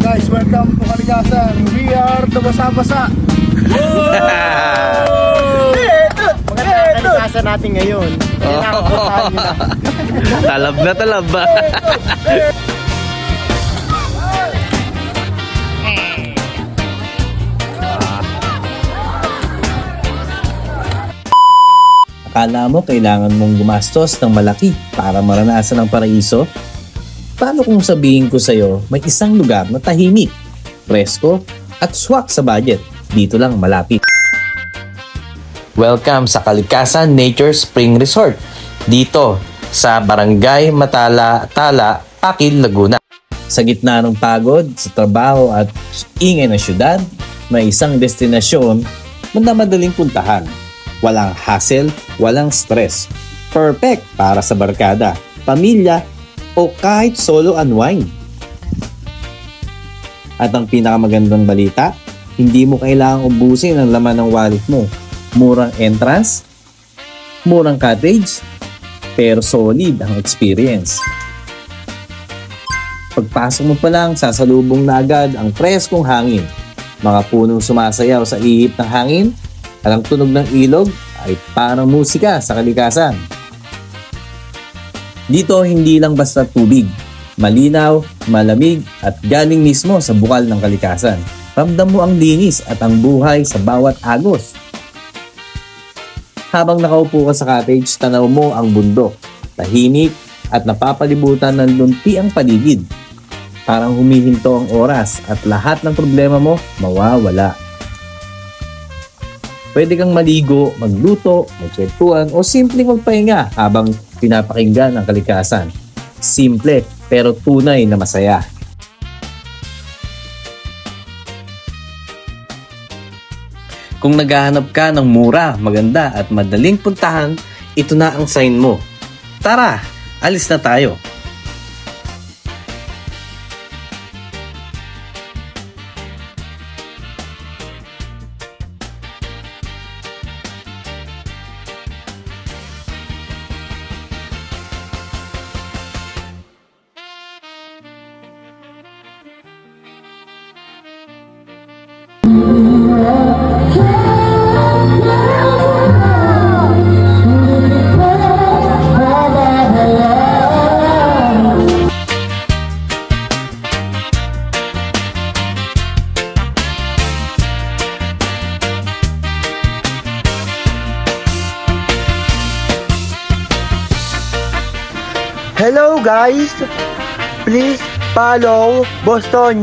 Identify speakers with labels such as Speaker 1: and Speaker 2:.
Speaker 1: Guys, welcome to Kalikasan. We are the Basa-Basa.
Speaker 2: Maganda kalikasan natin ngayon.
Speaker 3: Talab na talab ba? Akala mo kailangan mong gumastos ng malaki para maranasan ang paraiso? Paano kung sabihin ko sa'yo may isang lugar na tahimik, presko at swak sa budget? Dito lang malapit. Welcome sa Kalikasan Nature Spring Resort. Dito sa Barangay Matala, Tala, Pakil, Laguna. Sa gitna ng pagod, sa trabaho at ingay ng syudad, may isang destinasyon na madaling puntahan. Walang hassle, walang stress. Perfect para sa barkada, pamilya, o kahit solo unwind. At ang pinakamagandang balita, hindi mo kailangang ubusin ang laman ng wallet mo. Murang entrance, murang cottage, pero solid ang experience. Pagpasok mo pa lang, sasalubong na agad ang preskong hangin. Mga punong sumasayaw sa ihip ng hangin, at ang tunog ng ilog ay parang musika sa kalikasan. Dito hindi lang basta tubig, malinaw, malamig at galing mismo sa bukal ng kalikasan. Ramdam mo ang linis at ang buhay sa bawat agos. Habang nakaupo ka sa cottage, tanaw mo ang bundok, tahimik at napapalibutan ng lunti ang paligid. Parang humihinto ang oras at lahat ng problema mo mawawala. Pwede kang maligo, magluto, magkwentuhan o simpleng magpahinga habang pinapakinggan ang kalikasan. Simple pero tunay na masaya. Kung naghahanap ka ng mura, maganda at madaling puntahan, ito na ang sign mo. Tara, alis na tayo.
Speaker 2: Hello guys! Please follow Boston